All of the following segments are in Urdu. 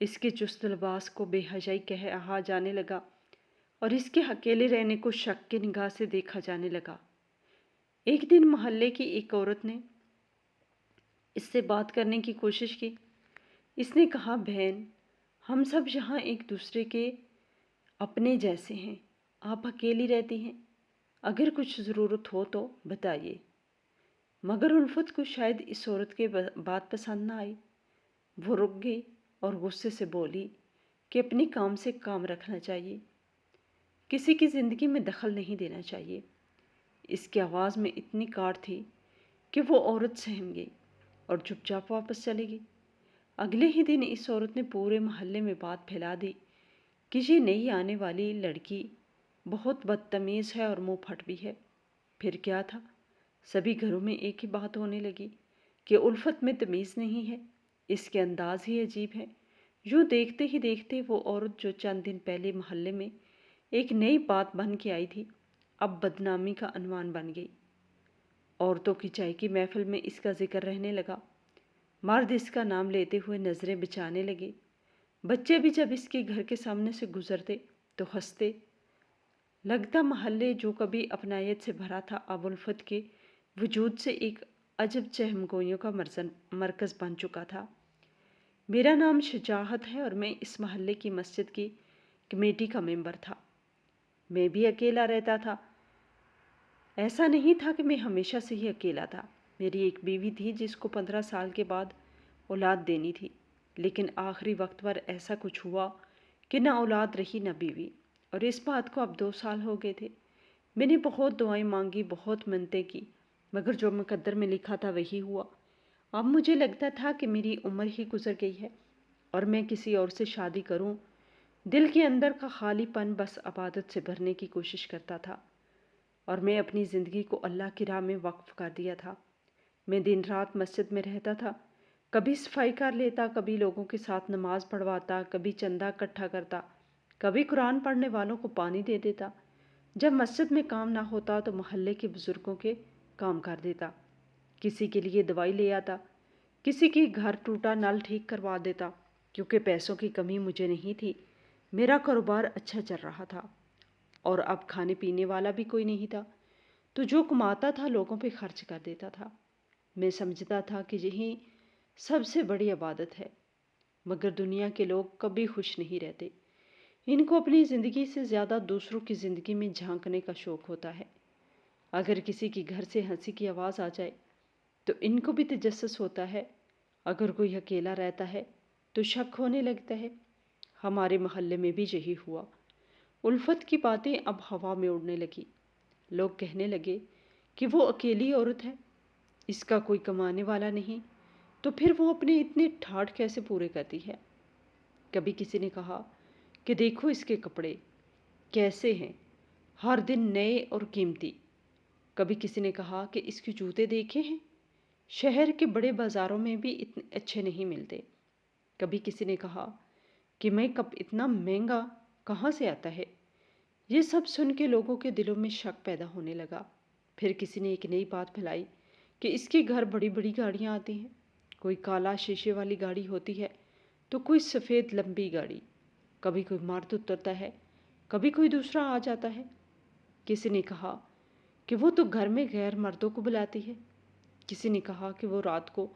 اس کے چست لباس کو بے حیائی کہا جانے لگا اور اس کے اکیلے رہنے کو شک کی نگاہ سے دیکھا جانے لگا۔ ایک دن محلے کی ایک عورت نے اس سے بات کرنے کی کوشش کی۔ اس نے کہا، بہن، ہم سب یہاں ایک دوسرے کے اپنے جیسے ہیں، آپ اکیلی رہتی ہیں، اگر کچھ ضرورت ہو تو بتائیے۔ مگر الفت کو شاید اس عورت کے بات پسند نہ آئی۔ وہ رک گئی اور غصے سے بولی کہ اپنے کام سے کام رکھنا چاہیے، کسی کی زندگی میں دخل نہیں دینا چاہیے۔ اس کی آواز میں اتنی کاٹ تھی کہ وہ عورت سہم گئی اور چپ چاپ واپس چلی گئی۔ اگلے ہی دن اس عورت نے پورے محلے میں بات پھیلا دی کہ یہ نئی آنے والی لڑکی بہت بدتمیز ہے اور منہ پھٹ بھی ہے۔ پھر کیا تھا، سبھی گھروں میں ایک ہی بات ہونے لگی کہ الفت میں تمیز نہیں ہے، اس کے انداز ہی عجیب ہے۔ یوں دیکھتے ہی دیکھتے وہ عورت جو چند دن پہلے محلے میں ایک نئی بات بن کے آئی تھی، اب بدنامی کا عنوان بن گئی۔ عورتوں کی چائے کی محفل میں اس کا ذکر رہنے لگا، مرد اس کا نام لیتے ہوئے نظریں بچانے لگے، بچے بھی جب اس کے گھر کے سامنے سے گزرتے تو ہنستے۔ لگتا محلے جو کبھی اپنائیت سے بھرا تھا، اب الفت کے وجود سے ایک عجب چہم گوئیوں کا مرکز بن چکا تھا۔ میرا نام شجاعت ہے اور میں اس محلے کی مسجد کی کمیٹی کا ممبر تھا۔ میں بھی اکیلا رہتا تھا۔ ایسا نہیں تھا کہ میں ہمیشہ سے ہی اکیلا تھا۔ میری ایک بیوی تھی جس کو 15 سال کے بعد اولاد دینی تھی، لیکن آخری وقت پر ایسا کچھ ہوا کہ نہ اولاد رہی نہ بیوی، اور اس بات کو اب 2 سال ہو گئے تھے۔ میں نے بہت دعائیں مانگی، بہت منتیں کی، مگر جو مقدر میں لکھا تھا وہی ہوا۔ اب مجھے لگتا تھا کہ میری عمر ہی گزر گئی ہے اور میں کسی اور سے شادی کروں۔ دل کے اندر کا خالی پن بس عبادت سے بھرنے کی کوشش کرتا تھا، اور میں اپنی زندگی کو اللہ کی راہ میں وقف کر دیا تھا۔ میں دن رات مسجد میں رہتا تھا، کبھی صفائی کر لیتا، کبھی لوگوں کے ساتھ نماز پڑھواتا، کبھی چندہ اکٹھا کرتا، کبھی قرآن پڑھنے والوں کو پانی دے دیتا۔ جب مسجد میں کام نہ ہوتا تو محلے کے بزرگوں کے کام کر دیتا، کسی کے لیے دوائی لے آتا، کسی کی گھر ٹوٹا نل ٹھیک کروا دیتا۔ کیونکہ پیسوں کی کمی مجھے نہیں تھی، میرا کاروبار اچھا چل رہا تھا اور اب کھانے پینے والا بھی کوئی نہیں تھا، تو جو کماتا تھا لوگوں پہ خرچ کر دیتا تھا۔ میں سمجھتا تھا کہ یہی سب سے بڑی عبادت ہے، مگر دنیا کے لوگ کبھی خوش نہیں رہتے۔ ان کو اپنی زندگی سے زیادہ دوسروں کی زندگی میں جھانکنے کا شوق ہوتا ہے۔ اگر کسی کی گھر سے ہنسی کی آواز آ جائے تو ان کو بھی تجسس ہوتا ہے، اگر کوئی اکیلا رہتا ہے تو شک ہونے لگتا ہے۔ ہمارے محلے میں بھی یہی ہوا۔ الفت کی باتیں اب ہوا میں اڑنے لگی۔ لوگ کہنے لگے کہ وہ اکیلی عورت ہے، اس کا کوئی کمانے والا نہیں، تو پھر وہ اپنے اتنے ٹھاٹھ کیسے پورے کرتی ہے۔ کبھی کسی نے کہا کہ دیکھو اس کے کپڑے کیسے ہیں، ہر دن نئے اور قیمتی۔ کبھی کسی نے کہا کہ اس کے جوتے دیکھے ہیں، شہر کے بڑے بازاروں میں بھی اتنے اچھے نہیں ملتے۔ کبھی کسی نے کہا کہ میک اپ اتنا مہنگا کہاں سے آتا ہے۔ یہ سب سن کے لوگوں کے دلوں میں شک پیدا ہونے لگا۔ پھر کسی نے ایک نئی بات پھیلائی کہ اس کے گھر بڑی بڑی گاڑیاں آتی ہیں، کوئی کالا شیشے والی گاڑی ہوتی ہے تو کوئی سفید لمبی گاڑی، کبھی کوئی مرد اترتا ہے، کبھی کوئی دوسرا آ جاتا ہے۔ کسی نے کہا کہ وہ تو گھر میں غیر مردوں کو بلاتی ہے، کسی نے کہا کہ وہ رات کو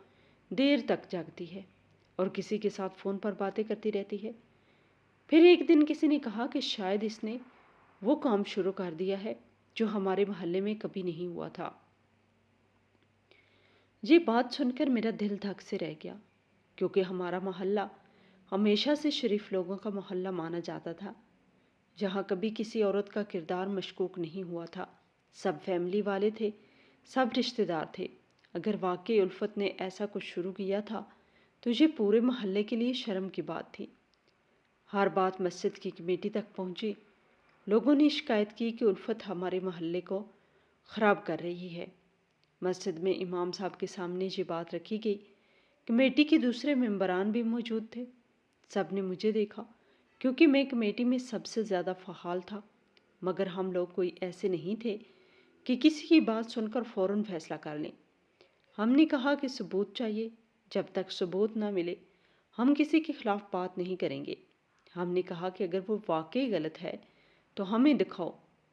دیر تک جاگتی ہے اور کسی کے ساتھ فون پر باتیں کرتی رہتی ہے۔ پھر ایک دن کسی نے کہا کہ شاید اس نے وہ کام شروع کر دیا ہے جو ہمارے محلے میں کبھی نہیں ہوا تھا۔ یہ بات سن کر میرا دل دھک سے رہ گیا، کیونکہ ہمارا محلہ ہمیشہ سے شریف لوگوں کا محلہ مانا جاتا تھا، جہاں کبھی کسی عورت کا کردار مشکوک نہیں ہوا تھا۔ سب فیملی والے تھے، سب رشتہ دار تھے۔ اگر واقعی الفت نے ایسا کچھ شروع کیا تھا تو یہ پورے محلے کے لیے شرم کی بات تھی۔ ہر بات مسجد کی کمیٹی تک پہنچی۔ لوگوں نے شکایت کی کہ الفت ہمارے محلے کو خراب کر رہی ہے۔ مسجد میں امام صاحب کے سامنے یہ بات رکھی گئی۔ کمیٹی کے دوسرے ممبران بھی موجود تھے۔ سب نے مجھے دیکھا کیونکہ میں کمیٹی میں سب سے زیادہ فعال تھا، مگر ہم لوگ کوئی ایسے نہیں تھے کہ کسی کی بات سن کر فوراً فیصلہ کر لیں۔ ہم نے کہا کہ ثبوت چاہیے، جب تک ثبوت نہ ملے ہم کسی کے خلاف بات نہیں کریں گے۔ ہم نے کہا کہ اگر وہ واقعی غلط ہے تو ہمیں دکھاؤ،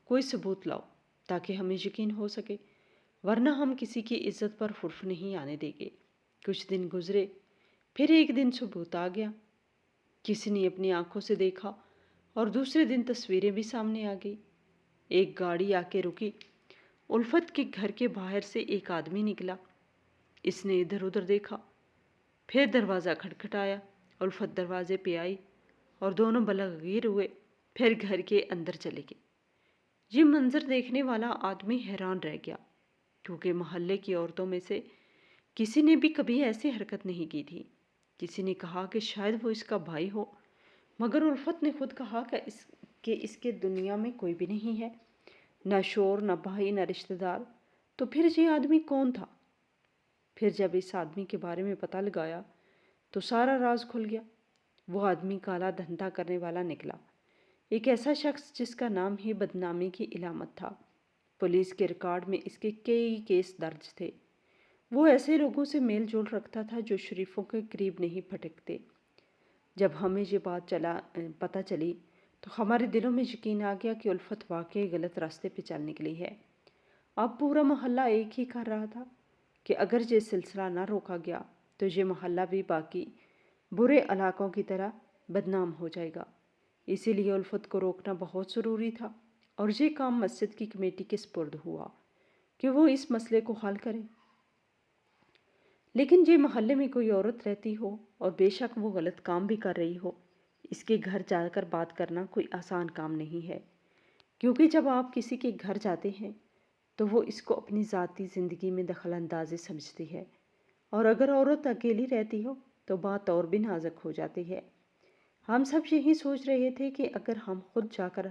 کوئی ثبوت لاؤ تاکہ ہمیں یقین ہو سکے، ورنہ ہم کسی کی عزت پر حرف نہیں آنے دیں گے۔ کچھ دن گزرے، پھر ایک دن ثبوت آ گیا، کسی نے اپنی آنکھوں سے دیکھا، اور دوسرے دن تصویریں بھی سامنے آ گئی۔ ایک گاڑی آ کے رکی، الفت کے گھر کے باہر سے ایک آدمی نکلا۔ اس نے ادھر ادھر دیکھا، پھر دروازہ کھٹکھٹایا، الفت دروازے پہ آئی اور دونوں بلغیر ہوئے، پھر گھر کے اندر چلے گئے۔ یہ منظر دیکھنے والا آدمی حیران رہ گیا، کیونکہ محلے کی عورتوں میں سے کسی نے بھی کبھی ایسی حرکت نہیں کی تھی۔ کسی نے کہا کہ شاید وہ اس کا بھائی ہو، مگر الفت نے خود کہا کہ اس کے دنیا میں کوئی بھی نہیں ہے، نہ شور، نہ بھائی، نہ رشتہ دار، تو پھر یہ آدمی کون تھا؟ پھر جب اس آدمی کے بارے میں پتہ لگایا تو سارا راز کھل گیا۔ وہ آدمی کالا دھندا کرنے والا نکلا، ایک ایسا شخص جس کا نام ہی بدنامی کی علامت تھا۔ پولیس کے ریکارڈ میں اس کے کئی کیس درج تھے۔ وہ ایسے لوگوں سے میل جول رکھتا تھا جو شریفوں کے قریب نہیں پھٹکتے۔ جب ہمیں یہ بات پتہ چلی تو ہمارے دلوں میں یقین آ گیا کہ الفت واقعی غلط راستے پہ چل نکلی ہے۔ اب پورا محلہ ایک ہی کر رہا تھا کہ اگر یہ سلسلہ نہ روکا گیا تو یہ محلہ بھی باقی برے علاقوں کی طرح بدنام ہو جائے گا۔ اسی لیے الفت کو روکنا بہت ضروری تھا، اور یہ کام مسجد کی کمیٹی کے سپرد ہوا کہ وہ اس مسئلے کو حل کرے۔ لیکن یہ محلے میں کوئی عورت رہتی ہو اور بے شک وہ غلط کام بھی کر رہی ہو، اس کے گھر جا کر بات کرنا کوئی آسان کام نہیں ہے، کیونکہ جب آپ کسی کے گھر جاتے ہیں تو وہ اس کو اپنی ذاتی زندگی میں دخل اندازی سمجھتی ہے، اور اگر عورت اکیلی رہتی ہو تو بات اور بھی نازک ہو جاتی ہے۔ ہم سب یہی سوچ رہے تھے کہ اگر ہم خود جا کر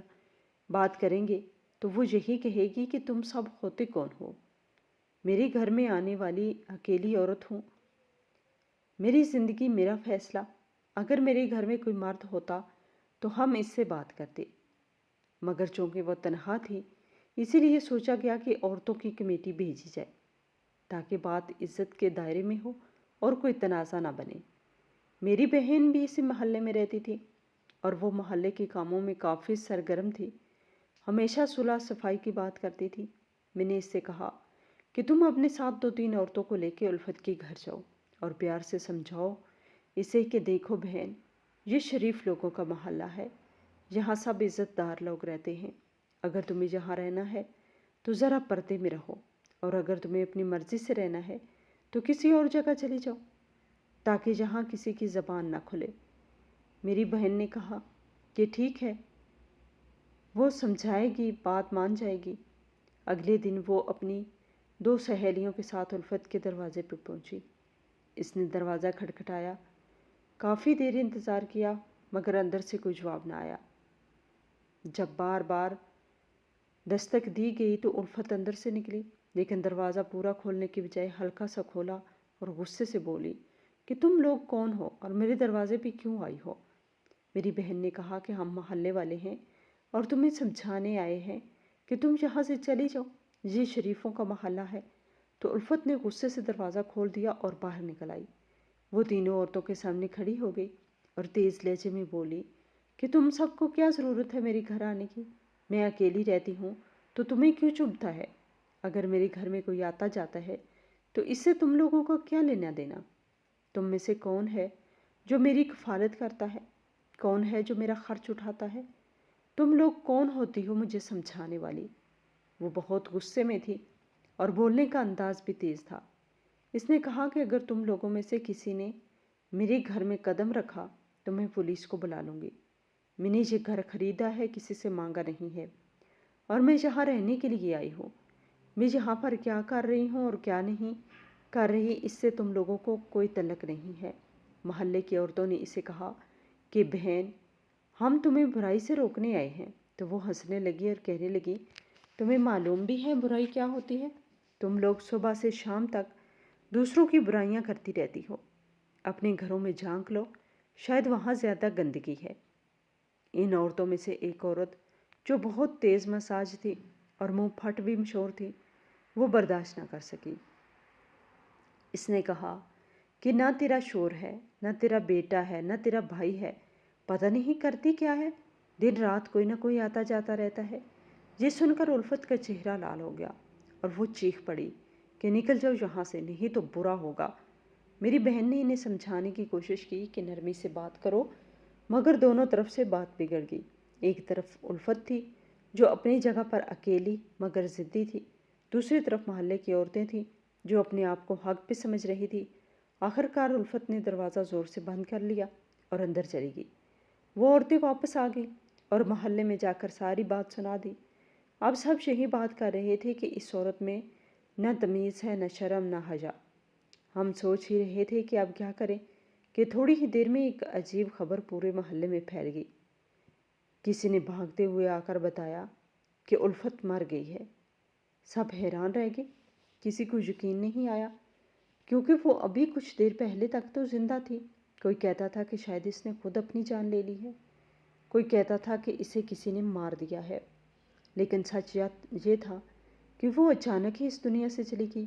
بات کریں گے تو وہ یہی کہے گی کہ تم سب ہوتے کون ہو؟ میرے گھر میں آنے والی اکیلی عورت ہوں، میری زندگی میرا فیصلہ۔ اگر میرے گھر میں کوئی مرد ہوتا تو ہم اس سے بات کرتے، مگر چونکہ وہ تنہا تھی اسی لیے سوچا گیا کہ عورتوں کی کمیٹی بھیجی جائے تاکہ بات عزت کے دائرے میں ہو اور کوئی تنازع نہ بنے۔ میری بہن بھی اسی محلے میں رہتی تھی اور وہ محلے کے کاموں میں کافی سرگرم تھی، ہمیشہ صلح صفائی کی بات کرتی تھی۔ میں نے اس سے کہا کہ تم اپنے ساتھ 2-3 عورتوں کو لے کے الفت کے گھر جاؤ اور پیار سے سمجھاؤ اسے کہ دیکھو بہن، یہ شریف لوگوں کا محلہ ہے، یہاں سب عزت دار لوگ رہتے ہیں، اگر تمہیں یہاں رہنا ہے تو ذرا پردے میں رہو، اور اگر تمہیں اپنی مرضی سے رہنا ہے تو کسی اور جگہ چلی جاؤ تاکہ یہاں کسی کی زبان نہ کھلے۔ میری بہن نے کہا کہ ٹھیک ہے، وہ سمجھائے گی، بات مان جائے گی۔ اگلے دن وہ اپنی 2 سہیلیوں کے ساتھ الفت کے دروازے پہ پہنچی۔ اس نے دروازہ کھٹکھٹایا، کافی دیر انتظار کیا مگر اندر سے کوئی جواب نہ آیا۔ جب بار بار دستک دی گئی تو الفت اندر سے نکلی، لیکن دروازہ پورا کھولنے کی بجائے ہلکا سا کھولا اور غصے سے بولی کہ تم لوگ کون ہو اور میرے دروازے پہ کیوں آئی ہو؟ میری بہن نے کہا کہ ہم محلے والے ہیں اور تمہیں سمجھانے آئے ہیں کہ تم یہاں سے چلی جاؤ، یہ شریفوں کا محلہ ہے۔ تو الفت نے غصے سے دروازہ کھول دیا اور باہر نکل آئی۔ وہ تینوں عورتوں کے سامنے کھڑی ہو گئی اور تیز لہجے میں بولی کہ تم سب کو کیا ضرورت ہے میرے گھر آنے کی؟ میں اکیلی رہتی ہوں تو تمہیں کیوں چبھتا ہے؟ اگر میرے گھر میں کوئی آتا جاتا ہے تو اس سے تم لوگوں کو کیا لینا دینا؟ تم میں سے کون ہے جو میری کفالت کرتا ہے؟ کون ہے جو میرا خرچ اٹھاتا ہے؟ تم لوگ کون ہوتی ہو مجھے سمجھانے والی؟ وہ بہت غصے میں تھی اور بولنے کا انداز بھی تیز تھا۔ اس نے کہا کہ اگر تم لوگوں میں سے کسی نے میرے گھر میں قدم رکھا تو میں پولیس کو بلا لوں گی۔ میں نے یہ گھر خریدا ہے، کسی سے مانگا نہیں ہے، اور میں یہاں رہنے کے لیے آئی ہوں۔ میں یہاں پر کیا کر رہی ہوں اور کیا نہیں کر رہی اس سے تم لوگوں کو کوئی تعلق نہیں ہے۔ محلے کی عورتوں نے اسے کہا کہ بہن، ہم تمہیں برائی سے روکنے آئے ہیں۔ تو وہ ہنسنے لگی اور کہنے لگی تمہیں معلوم بھی ہے برائی کیا ہوتی ہے؟ تم لوگ صبح سے شام تک دوسروں کی برائیاں کرتی رہتی ہو، اپنے گھروں میں جھانک لو، شاید وہاں زیادہ گندگی ہے۔ ان عورتوں میں سے ایک عورت جو بہت تیز مزاج تھی اور منہ پھٹ بھی مشہور تھی، وہ برداشت نہ کر سکی۔ اس نے کہا کہ نہ تیرا شور ہے، نہ تیرا بیٹا ہے، نہ تیرا بھائی ہے، پتہ نہیں کرتی کیا ہے، دن رات کوئی نہ کوئی آتا جاتا رہتا ہے۔ یہ سن کر الفت کا چہرہ لال ہو گیا اور وہ چیخ پڑی کہ نکل جاؤ یہاں سے، نہیں تو برا ہوگا۔ میری بہن نے انہیں سمجھانے کی کوشش کی کہ نرمی سے بات کرو، مگر دونوں طرف سے بات بگڑ گئی۔ ایک طرف الفت تھی جو اپنی جگہ پر اکیلی مگر ضدی تھی، دوسری طرف محلے کی عورتیں تھیں جو اپنے آپ کو حق پہ سمجھ رہی تھی۔ آخر کار الفت نے دروازہ زور سے بند کر لیا اور اندر چلی گئی۔ وہ عورتیں واپس آ گئیں اور محلے میں جا کر ساری بات سنا دی۔ اب سب یہی بات کر رہے تھے کہ اس عورت میں نہ تمیز ہے، نہ شرم، نہ حیا۔ ہم سوچ ہی رہے تھے کہ اب کیا کریں کہ تھوڑی ہی دیر میں ایک عجیب خبر پورے محلے میں پھیل گئی۔ کسی نے بھاگتے ہوئے آ کر بتایا کہ الفت مر گئی ہے۔ سب حیران رہ گئے، کسی کو یقین نہیں آیا کیونکہ وہ ابھی کچھ دیر پہلے تک تو زندہ تھی۔ کوئی کہتا تھا کہ شاید اس نے خود اپنی جان لے لی ہے، کوئی کہتا تھا کہ اسے کسی نے مار دیا ہے، لیکن سچ یہ تھا کہ وہ اچانک ہی اس دنیا سے چلی گئی۔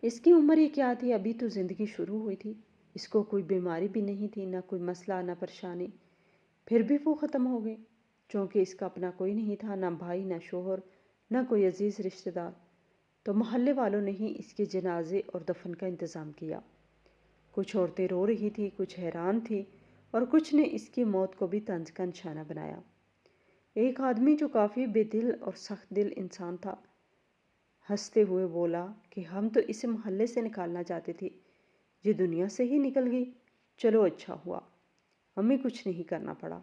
اس کی عمر ہی کیا تھی، ابھی تو زندگی شروع ہوئی تھی، اس کو کوئی بیماری بھی نہیں تھی، نہ کوئی مسئلہ، نہ پریشانی، پھر بھی وہ ختم ہو گئی۔ چونکہ اس کا اپنا کوئی نہیں تھا، نہ بھائی، نہ شوہر، نہ کوئی عزیز رشتہ دار، تو محلے والوں نے ہی اس کے جنازے اور دفن کا انتظام کیا۔ کچھ عورتیں رو رہی تھی، کچھ حیران تھی اور کچھ نے اس کی موت کو بھی طنز کا نشانہ بنایا۔ ایک آدمی جو کافی بے دل اور سخت دل انسان تھا، ہنستے ہوئے بولا کہ ہم تو اسے محلے سے نکالنا چاہتے تھے، یہ دنیا سے ہی نکل گئی، چلو اچھا ہوا، ہمیں کچھ نہیں کرنا پڑا۔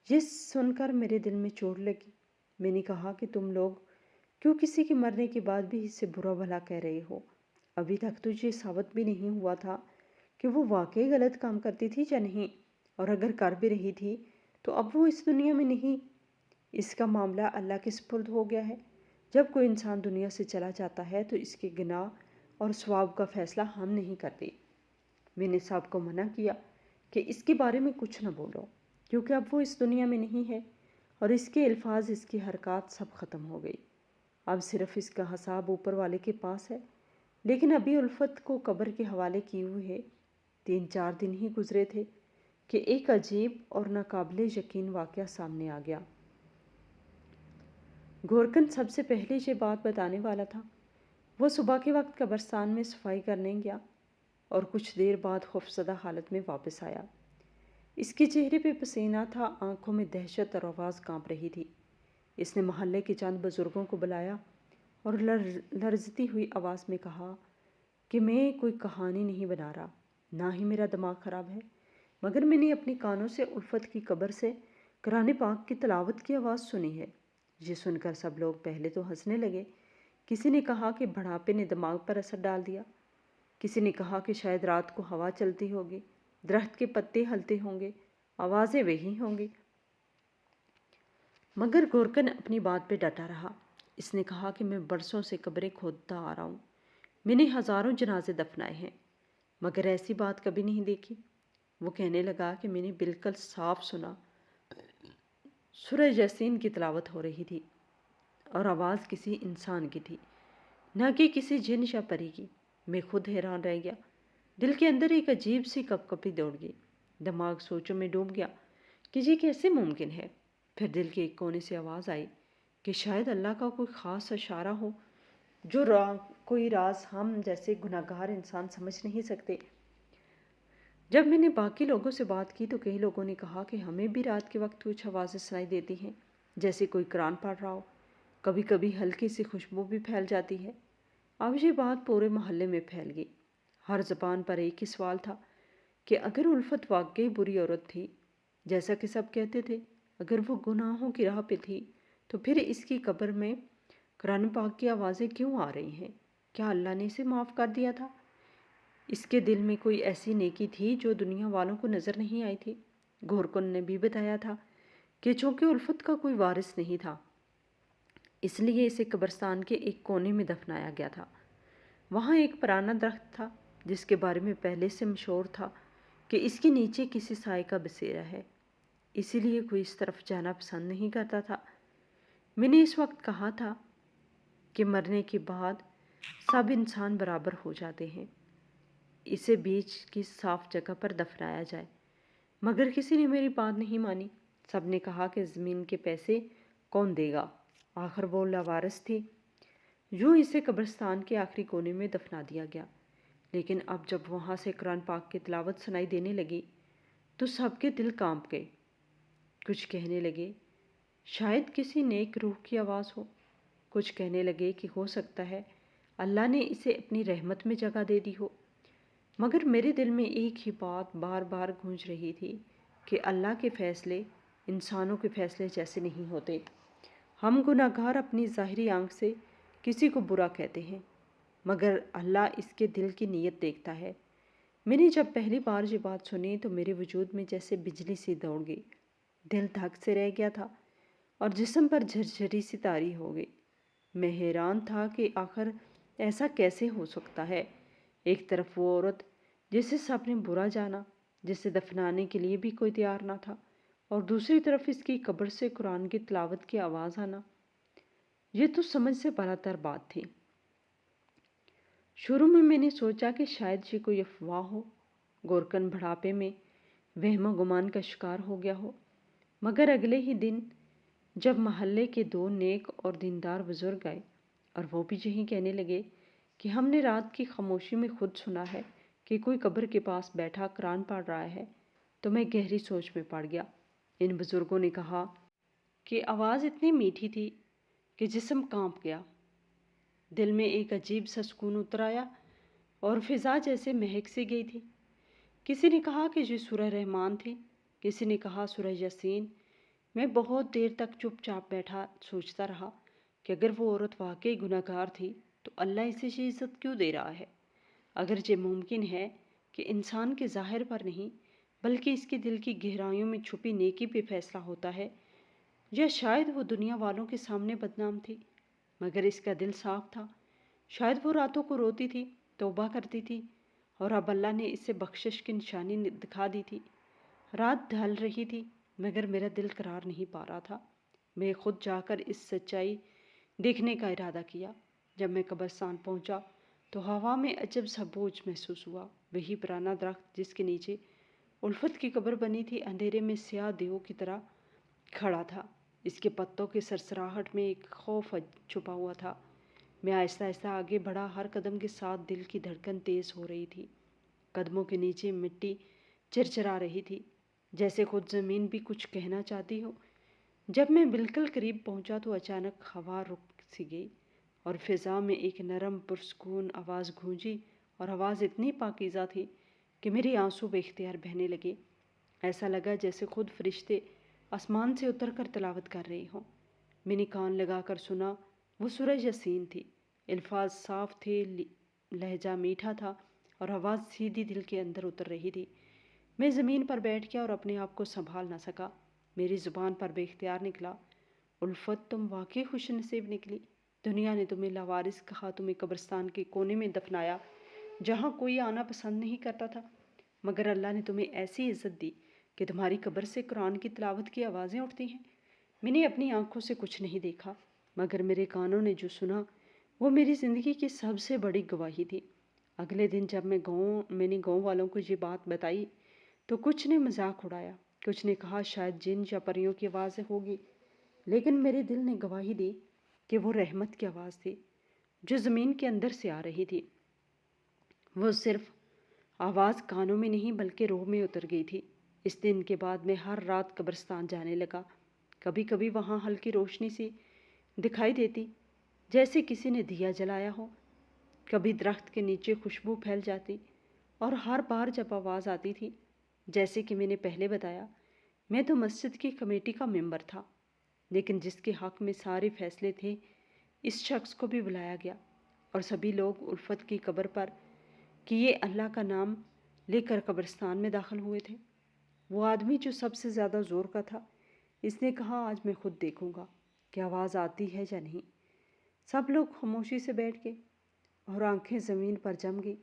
یہ سن کر میرے دل میں چوٹ لگی۔ میں نے کہا کہ تم لوگ کیوں کسی کے مرنے کے بعد بھی اسے برا بھلا کہہ رہے ہو؟ ابھی تک تو یہ ثابت بھی نہیں ہوا تھا کہ وہ واقعی غلط کام کرتی تھی یا نہیں، اور اگر کر بھی رہی تھی تو اب وہ اس دنیا میں نہیں۔ اس کا معاملہ اللہ کے سپرد ہو گیا ہے۔ جب کوئی انسان دنیا سے چلا جاتا ہے تو اس کے گناہ اور ثواب کا فیصلہ ہم نہیں کرتے۔ میں نے سب کو منع کیا کہ اس کے بارے میں کچھ نہ بولو، کیونکہ اب وہ اس دنیا میں نہیں ہے اور اس کے الفاظ، اس کی حرکات سب ختم ہو گئی۔ اب صرف اس کا حساب اوپر والے کے پاس ہے۔ لیکن ابھی الفت کو قبر کے حوالے کیے ہوئے 3-4 دن ہی گزرے تھے کہ ایک عجیب اور ناقابل یقین واقعہ سامنے آ گیا۔ گورکن سب سے پہلے یہ بات بتانے والا تھا۔ وہ صبح کے وقت قبرستان میں صفائی کرنے گیا اور کچھ دیر بعد خوفزدہ حالت میں واپس آیا۔ اس کے چہرے پہ پسینہ تھا، آنکھوں میں دہشت اور آواز کانپ رہی تھی۔ اس نے محلے کے چند بزرگوں کو بلایا اور لرزتی ہوئی آواز میں کہا کہ میں کوئی کہانی نہیں بنا رہا، نہ ہی میرا دماغ خراب ہے، مگر میں نے اپنی کانوں سے الفت کی قبر سے قرآن پاک کی تلاوت کی آواز سنی ہے۔ یہ سن کر سب لوگ پہلے تو ہنسنے لگے۔ کسی نے کہا کہ بڑھاپے نے دماغ پر اثر ڈال دیا، کسی نے کہا کہ شاید رات کو ہوا چلتی ہوگی، درخت کے پتے ہلتے ہوں گے، آوازیں وہی ہوں گی۔ مگر گورکن اپنی بات پہ ڈٹا رہا۔ اس نے کہا کہ میں برسوں سے قبریں کھودتا آ رہا ہوں، میں نے ہزاروں جنازے دفنائے ہیں، مگر ایسی بات کبھی نہیں دیکھی۔ وہ کہنے لگا کہ میں نے بالکل صاف سنا، سورہ یاسین کی تلاوت ہو رہی تھی اور آواز کسی انسان کی تھی، نہ کہ کسی جن یا پری کی۔ میں خود حیران رہ گیا، دل کے اندر ایک عجیب سی کپ کپی دوڑ گئی، دماغ سوچوں میں ڈوب گیا کہ یہ کیسے ممکن ہے۔ پھر دل کے ایک کونے سے آواز آئی کہ شاید اللہ کا کوئی خاص اشارہ ہو، جو کوئی راز ہم جیسے گناہگار انسان سمجھ نہیں سکتے۔ جب میں نے باقی لوگوں سے بات کی تو کئی لوگوں نے کہا کہ ہمیں بھی رات کے وقت کچھ آوازیں سنائی دیتی ہیں، جیسے کوئی قرآن پڑھ رہا ہو، کبھی کبھی ہلکی سی خوشبو بھی پھیل جاتی ہے۔ اب یہ بات پورے محلے میں پھیل گئی۔ ہر زبان پر ایک ہی سوال تھا کہ اگر الفت واقعی بری عورت تھی، جیسا کہ سب کہتے تھے، اگر وہ گناہوں کی راہ پہ تھی، تو پھر اس کی قبر میں قرآن پاک کی آوازیں کیوں آ رہی ہیں؟ کیا اللہ نے اسے معاف کر دیا تھا؟ اس کے دل میں کوئی ایسی نیکی تھی جو دنیا والوں کو نظر نہیں آئی تھی؟ گورکن نے بھی بتایا تھا کہ چونکہ الفت کا کوئی وارث نہیں تھا، اس لیے اسے قبرستان کے ایک کونے میں دفنایا گیا تھا۔ وہاں ایک پرانا درخت تھا جس کے بارے میں پہلے سے مشہور تھا کہ اس کے نیچے کسی سائے کا بسیرا ہے، اسی لیے کوئی اس طرف جانا پسند نہیں کرتا تھا۔ میں نے اس وقت کہا تھا کہ مرنے کے بعد سب انسان برابر ہو جاتے ہیں، اسے بیچ کی صاف جگہ پر دفنایا جائے، مگر کسی نے میری بات نہیں مانی۔ سب نے کہا کہ زمین کے پیسے کون دے گا؟ آخر وہ لاوارث تھی۔ یوں اسے قبرستان کے آخری کونے میں دفنا دیا گیا۔ لیکن اب جب وہاں سے قرآن پاک کی تلاوت سنائی دینے لگی تو سب کے دل کانپ گئے۔ کچھ کہنے لگے شاید کسی نیک روح کی آواز ہو، کچھ کہنے لگے کہ ہو سکتا ہے اللہ نے اسے اپنی رحمت میں جگہ دے دی ہو۔ مگر میرے دل میں ایک ہی بات بار بار گونج رہی تھی کہ اللہ کے فیصلے انسانوں کے فیصلے جیسے نہیں ہوتے۔ ہم گناہگار اپنی ظاہری آنکھ سے کسی کو برا کہتے ہیں، مگر اللہ اس کے دل کی نیت دیکھتا ہے۔ میں نے جب پہلی بار یہ بات سنی تو میرے وجود میں جیسے بجلی سی دوڑ گئی، دل دھک سے رہ گیا تھا اور جسم پر جھرجھری سی طاری ہو گئی۔ میں حیران تھا کہ آخر ایسا کیسے ہو سکتا ہے۔ ایک طرف وہ عورت جسے سب نے برا جانا، جسے دفنانے کے لیے بھی کوئی تیار نہ تھا، اور دوسری طرف اس کی قبر سے قرآن کی تلاوت کی آواز آنا۔ یہ تو سمجھ سے بالاتر بات تھی۔ شروع میں نے سوچا کہ شاید یہ کوئی افواہ ہو، گورکن بڑھاپے میں وہم و گمان کا شکار ہو گیا ہو۔ مگر اگلے ہی دن جب محلے کے 2 نیک اور دیندار بزرگ آئے اور وہ بھی یہی کہنے لگے کہ ہم نے رات کی خاموشی میں خود سنا ہے کہ کوئی قبر کے پاس بیٹھا قرآن پڑھ رہا ہے، تو میں گہری سوچ میں پڑ گیا۔ ان بزرگوں نے کہا کہ آواز اتنی میٹھی تھی کہ جسم کانپ گیا، دل میں ایک عجیب سا سکون اتر آیا اور فضا جیسے مہک سی گئی تھی۔ کسی نے کہا کہ یہ سورہ رحمان تھی، کسی نے کہا سورہ یاسین۔ میں بہت دیر تک چپ چاپ بیٹھا سوچتا رہا کہ اگر وہ عورت واقعی گناہگار تھی تو اللہ اسے یہ عزت کیوں دے رہا ہے؟ اگر یہ ممکن ہے کہ انسان کے ظاہر پر نہیں بلکہ اس کے دل کی گہرائیوں میں چھپی نیکی پہ فیصلہ ہوتا ہے، یا شاید وہ دنیا والوں کے سامنے بدنام تھی مگر اس کا دل صاف تھا۔ شاید وہ راتوں کو روتی تھی، توبہ کرتی تھی، اور اب اللہ نے اسے بخشش کی نشانی دکھا دی تھی۔ رات ڈھل رہی تھی مگر میرا دل قرار نہیں پا رہا تھا۔ میں خود جا کر اس سچائی دیکھنے کا ارادہ کیا۔ جب میں قبرستان پہنچا تو ہوا میں عجب سا بوجھ محسوس ہوا۔ وہی پرانا درخت جس کے نیچے الفت کی قبر بنی تھی اندھیرے میں سیاہ دیو کی طرح کھڑا تھا۔ اس کے پتوں کی سرسراہٹ میں ایک خوف چھپا ہوا تھا۔ میں آہستہ آہستہ آگے بڑھا، ہر قدم کے ساتھ دل کی دھڑکن تیز ہو رہی تھی۔ قدموں کے نیچے مٹی چرچرا رہی تھی، جیسے خود زمین بھی کچھ کہنا چاہتی ہو۔ جب میں بالکل قریب پہنچا تو اچانک ہوا رک سی گئی اور فضا میں ایک نرم پرسکون آواز گونجی، اور آواز اتنی پاکیزہ تھی کہ میرے آنسو بے اختیار بہنے لگے۔ ایسا لگا جیسے خود فرشتے آسمان سے اتر کر تلاوت کر رہے ہوں۔ میں نے کان لگا کر سنا، وہ سورہ یاسین تھی۔ الفاظ صاف تھے، لہجہ میٹھا تھا اور آواز سیدھی دل کے اندر اتر رہی تھی۔ میں زمین پر بیٹھ گیا اور اپنے آپ کو سنبھال نہ سکا۔ میری زبان پر بے اختیار نکلا، الفت تم واقعی خوش نصیب نکلی۔ دنیا نے تمہیں لاوارث کہا، تمہیں قبرستان کے کونے میں دفنایا جہاں کوئی آنا پسند نہیں کرتا تھا، مگر اللہ نے تمہیں ایسی عزت دی کہ تمہاری قبر سے قرآن کی تلاوت کی آوازیں اٹھتی ہیں۔ میں نے اپنی آنکھوں سے کچھ نہیں دیکھا مگر میرے کانوں نے جو سنا وہ میری زندگی کی سب سے بڑی گواہی تھی۔ اگلے دن جب میں نے گاؤں والوں کو یہ بات بتائی تو کچھ نے مذاق اڑایا، کچھ نے کہا شاید جن یا پریوں کی آوازیں ہوگی، لیکن میرے دل نے گواہی دی کہ وہ رحمت کی آواز تھی جو زمین کے اندر سے آ رہی تھی۔ وہ صرف آواز کانوں میں نہیں بلکہ روح میں اتر گئی تھی۔ اس دن کے بعد میں ہر رات قبرستان جانے لگا۔ کبھی کبھی وہاں ہلکی روشنی سی دکھائی دیتی جیسے کسی نے دیا جلایا ہو، کبھی درخت کے نیچے خوشبو پھیل جاتی، اور ہر بار جب آواز آتی تھی، جیسے کہ میں نے پہلے بتایا، میں تو مسجد کی کمیٹی کا ممبر تھا، لیکن جس کے حق میں سارے فیصلے تھے اس شخص کو بھی بلایا گیا، اور سبھی لوگ الفت کی قبر پر کیے اللہ کا نام لے کر قبرستان میں داخل ہوئے تھے۔ وہ آدمی جو سب سے زیادہ زور کا تھا، اس نے کہا آج میں خود دیکھوں گا کہ آواز آتی ہے یا نہیں۔ سب لوگ خاموشی سے بیٹھ گئے اور آنکھیں زمین پر جم گئی۔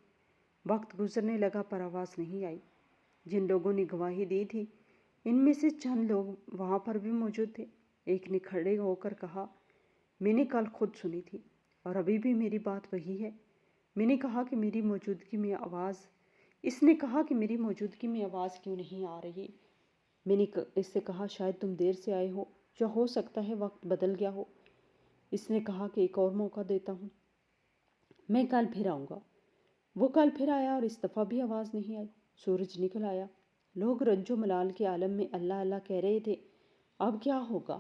وقت گزرنے لگا پر آواز نہیں آئی۔ جن لوگوں نے گواہی دی تھی ان میں سے چند لوگ وہاں پر بھی موجود تھے۔ ایک نے کھڑے ہو کر کہا، میں نے کل خود سنی تھی اور ابھی بھی میری بات وہی ہے۔ میں نے کہا کہ میری موجودگی میں آواز اس نے کہا کہ میری موجودگی میں آواز کیوں نہیں آ رہی؟ میں نے اس سے کہا شاید تم دیر سے آئے ہو یا ہو سکتا ہے وقت بدل گیا ہو۔ اس نے کہا کہ ایک اور موقع دیتا ہوں، میں کل پھر آؤں گا۔ وہ کل پھر آیا اور اس دفعہ بھی آواز نہیں آئی۔ سورج نکل آیا، لوگ رنج و ملال کے عالم میں اللہ اللہ کہہ رہے تھے۔ اب کیا ہوگا؟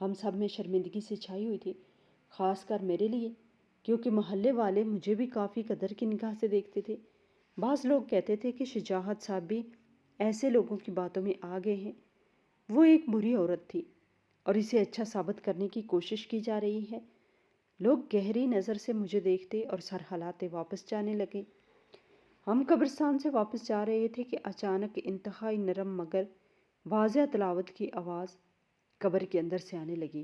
ہم سب میں شرمندگی سے چھائی ہوئی تھی، خاص کر میرے لیے، کیونکہ محلے والے مجھے بھی کافی قدر کی نگاہ سے دیکھتے تھے۔ بعض لوگ کہتے تھے کہ شجاعت صاحب بھی ایسے لوگوں کی باتوں میں آ گئے ہیں۔ وہ ایک بری عورت تھی اور اسے اچھا ثابت کرنے کی کوشش کی جا رہی ہے۔ لوگ گہری نظر سے مجھے دیکھتے اور سر ہلاتے واپس جانے لگے۔ ہم قبرستان سے واپس جا رہے تھے کہ اچانک انتہائی نرم مگر واضح تلاوت کی آواز قبر کے اندر سے آنے لگی۔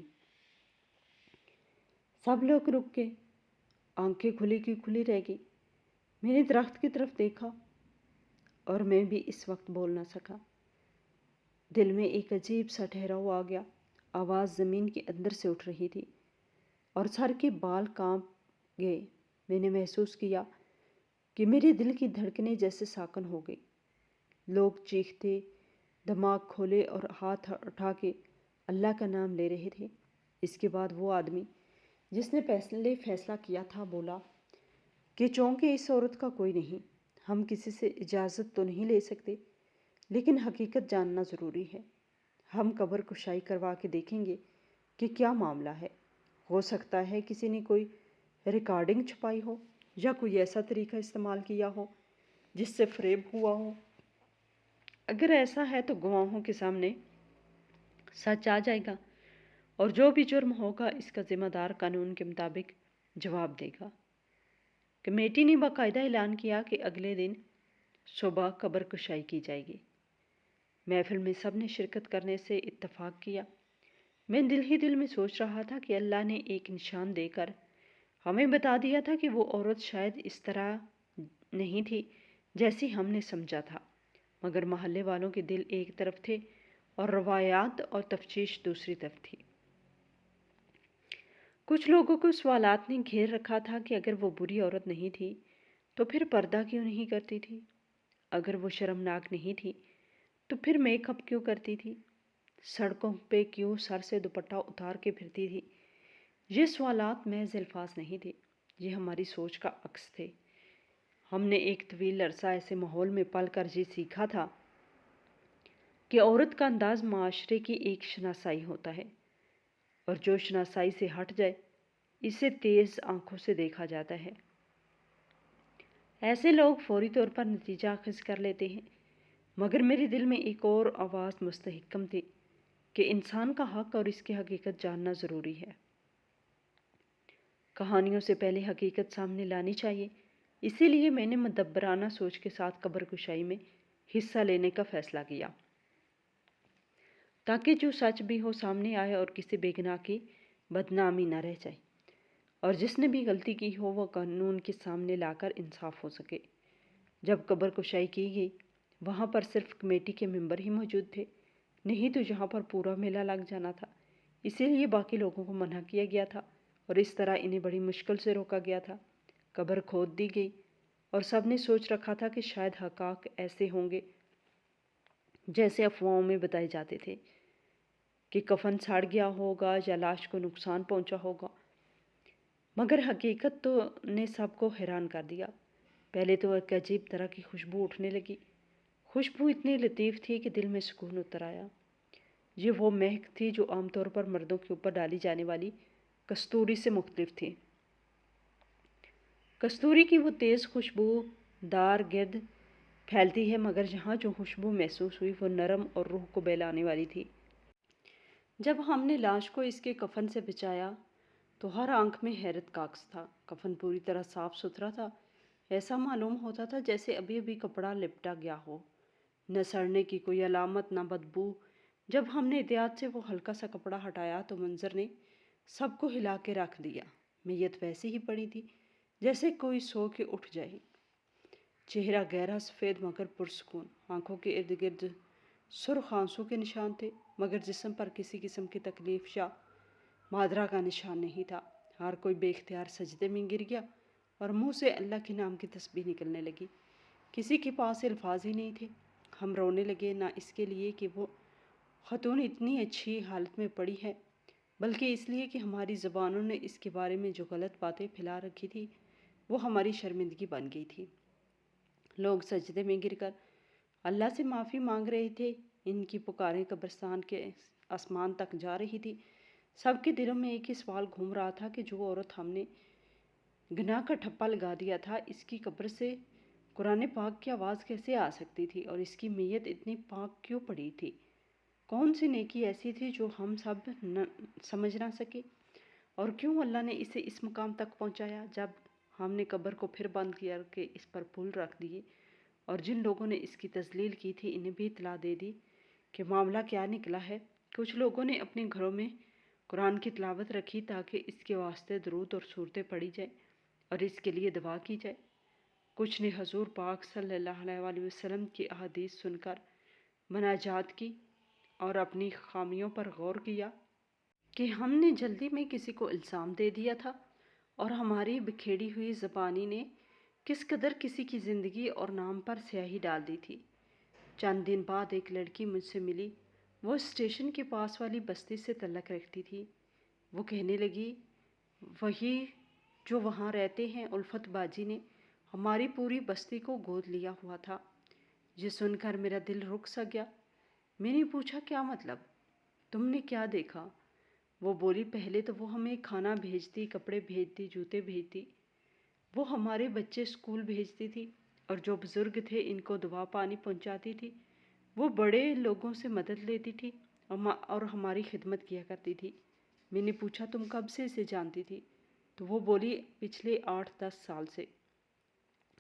سب لوگ رک گئے، آنکھیں کھلی کی کھلی رہ گئی۔ میں نے درخت کی طرف دیکھا اور میں بھی اس وقت بول نہ سکا۔ دل میں ایک عجیب سا ٹھہراؤ آ گیا۔ آواز زمین کے اندر سے اٹھ رہی تھی اور سر کے بال کانپ گئے۔ میں نے محسوس کیا کہ میرے دل کی دھڑکنیں جیسے ساکن ہو گئی۔ لوگ چیختے، دماغ کھولے اور ہاتھ اٹھا کے اللہ کا نام لے رہے تھے۔ اس کے بعد وہ آدمی جس نے پہلے فیصلہ کیا تھا بولا کہ چونکہ اس عورت کا کوئی نہیں، ہم کسی سے اجازت تو نہیں لے سکتے، لیکن حقیقت جاننا ضروری ہے۔ ہم قبر کشائی کروا کے دیکھیں گے کہ کیا معاملہ ہے۔ ہو سکتا ہے کسی نے کوئی ریکارڈنگ چھپائی ہو یا کوئی ایسا طریقہ استعمال کیا ہو جس سے فریب ہوا ہو۔ اگر ایسا ہے تو گواہوں کے سامنے سچ آ جائے گا اور جو بھی جرم ہوگا اس کا ذمہ دار قانون کے مطابق جواب دے گا۔ کمیٹی نے باقاعدہ اعلان کیا کہ اگلے دن صبح قبر کشائی کی جائے گی۔ محفل میں سب نے شرکت کرنے سے اتفاق کیا۔ میں دل ہی دل میں سوچ رہا تھا کہ اللہ نے ایک نشان دے کر ہمیں بتا دیا تھا کہ وہ عورت شاید اس طرح نہیں تھی جیسی ہم نے سمجھا تھا، مگر محلے والوں کے دل ایک طرف تھے اور روایات اور تفتیش دوسری طرف تھی۔ کچھ لوگوں کو سوالات نے گھیر رکھا تھا کہ اگر وہ بری عورت نہیں تھی تو پھر پردہ کیوں نہیں کرتی تھی؟ اگر وہ شرمناک نہیں تھی تو پھر میک اپ کیوں کرتی تھی؟ سڑکوں پہ کیوں سر سے دوپٹہ اتار کے پھرتی تھی؟ یہ سوالات محض الفاظ نہیں تھے، یہ ہماری سوچ کا عکس تھے۔ ہم نے ایک طویل عرصہ ایسے ماحول میں پل کر یہ سیکھا تھا کہ عورت کا انداز معاشرے کی ایک شناسائی ہوتا ہے، اور جو شناسائی سے ہٹ جائے اسے تیز آنکھوں سے دیکھا جاتا ہے۔ ایسے لوگ فوری طور پر نتیجہ اخذ کر لیتے ہیں، مگر میرے دل میں ایک اور آواز مستحکم تھی کہ انسان کا حق اور اس کی حقیقت جاننا ضروری ہے۔ کہانیوں سے پہلے حقیقت سامنے لانی چاہیے، اسی لیے میں نے مدبرانہ سوچ کے ساتھ قبر کشائی میں حصہ لینے کا فیصلہ کیا، تاکہ جو سچ بھی ہو سامنے آئے اور کسی بے گناہ کی بدنامی نہ رہ جائے، اور جس نے بھی غلطی کی ہو وہ قانون کے سامنے لا کر انصاف ہو سکے۔ جب قبر کشائی کی گئی وہاں پر صرف کمیٹی کے ممبر ہی موجود تھے، نہیں تو یہاں پر پورا میلہ لگ جانا تھا، اسی لیے باقی لوگوں کو منع کیا گیا تھا اور اس طرح انہیں بڑی مشکل سے روکا گیا تھا۔ قبر کھود دی گئی اور سب نے سوچ رکھا تھا کہ شاید حقائق ایسے ہوں گے جیسے افواہوں میں بتائے جاتے تھے، کہ کفن سڑ گیا ہوگا یا لاش کو نقصان پہنچا ہوگا، مگر حقیقت تو نے سب کو حیران کر دیا۔ پہلے تو ایک عجیب طرح کی خوشبو اٹھنے لگی۔ خوشبو اتنی لطیف تھی کہ دل میں سکون اتر آیا۔ یہ وہ مہک تھی جو عام طور پر مردوں کے اوپر ڈالی جانے والی کستوری سے مختلف تھی۔ کستوری کی وہ تیز خوشبو دار گرد پھیلتی ہے، مگر یہاں جو خوشبو محسوس ہوئی وہ نرم اور روح کو بہلانے والی تھی۔ جب ہم نے لاش کو اس کے کفن سے بچایا تو ہر آنکھ میں حیرت کا عکس تھا۔ کفن پوری طرح صاف ستھرا تھا، ایسا معلوم ہوتا تھا جیسے ابھی ابھی کپڑا لپٹا گیا ہو، نہ سڑنے کی کوئی علامت نہ بدبو۔ جب ہم نے احتیاط سے وہ ہلکا سا کپڑا ہٹایا تو منظر نے سب کو ہلا کے رکھ دیا۔ میت ویسی ہی پڑی تھی جیسے کوئی سو کے اٹھ جائے، چہرہ گہرا سفید مگر پرسکون، آنکھوں کے ارد گرد سرخ آنسو کے نشان تھے، مگر جسم پر کسی قسم کی تکلیف یا مادرا کا نشان نہیں تھا۔ ہر کوئی بے اختیار سجدے میں گر گیا اور منہ سے اللہ کے نام کی تسبیح نکلنے لگی۔ کسی کے پاس الفاظ ہی نہیں تھے۔ ہم رونے لگے، نہ اس کے لیے کہ وہ خاتون اتنی اچھی حالت میں پڑی ہے، بلکہ اس لیے کہ ہماری زبانوں نے اس کے بارے میں جو غلط باتیں پھیلا رکھی تھی وہ ہماری شرمندگی بن گئی تھی۔ لوگ سجدے میں گر کر اللہ سے معافی مانگ رہے تھے۔ ان کی پکاریں قبرستان کے آسمان تک جا رہی تھی۔ سب کے دلوں میں ایک ہی سوال گھوم رہا تھا کہ جو عورت ہم نے گناہ کا ٹھپا لگا دیا تھا، اس کی قبر سے قرآن پاک کی آواز کیسے آ سکتی تھی اور اس کی میت اتنی پاک کیوں پڑی تھی؟ کون سی نیکی ایسی تھی جو ہم سب سمجھ نہ سکے؟ اور کیوں اللہ نے اسے اس مقام تک پہنچایا؟ جب ہم نے قبر کو پھر بند کیا کہ اس پر پھول رکھ دیے اور جن لوگوں نے اس کی تذلیل کی تھی انہیں بھی اطلاع دے دی کہ معاملہ کیا نکلا ہے۔ کچھ لوگوں نے اپنے گھروں میں قرآن کی تلاوت رکھی تاکہ اس کے واسطے درود اور سورتیں پڑھی جائیں اور اس کے لیے دعا کی جائے۔ کچھ نے حضور پاک صلی اللہ علیہ وسلم کی احادیث سن کر مناجات کی اور اپنی خامیوں پر غور کیا کہ ہم نے جلدی میں کسی کو الزام دے دیا تھا اور ہماری بکھیڑی ہوئی زبانی نے کس قدر کسی کی زندگی اور نام پر سیاہی ڈال دی تھی۔ چند دن بعد ایک لڑکی مجھ سے ملی۔ وہ اسٹیشن کے پاس والی بستی سے تعلق رکھتی تھی۔ وہ کہنے لگی، وہی جو وہاں رہتے ہیں، الفت باجی نے ہماری پوری بستی کو گود لیا ہوا تھا۔ یہ سن کر میرا دل رک سا گیا۔ میں نے پوچھا، کیا مطلب؟ تم نے کیا دیکھا؟ وہ بولی، پہلے تو وہ ہمیں کھانا بھیجتی، کپڑے بھیجتی، جوتے بھیجتی، وہ ہمارے بچے اسکول بھیجتی تھی، اور جو بزرگ تھے ان کو دوا پانی پہنچاتی تھی۔ وہ بڑے لوگوں سے مدد لیتی تھی اور ہماری خدمت کیا کرتی تھی۔ میں نے پوچھا، تم کب سے اسے جانتی تھی؟ تو وہ بولی، پچھلے 8-10 سال سے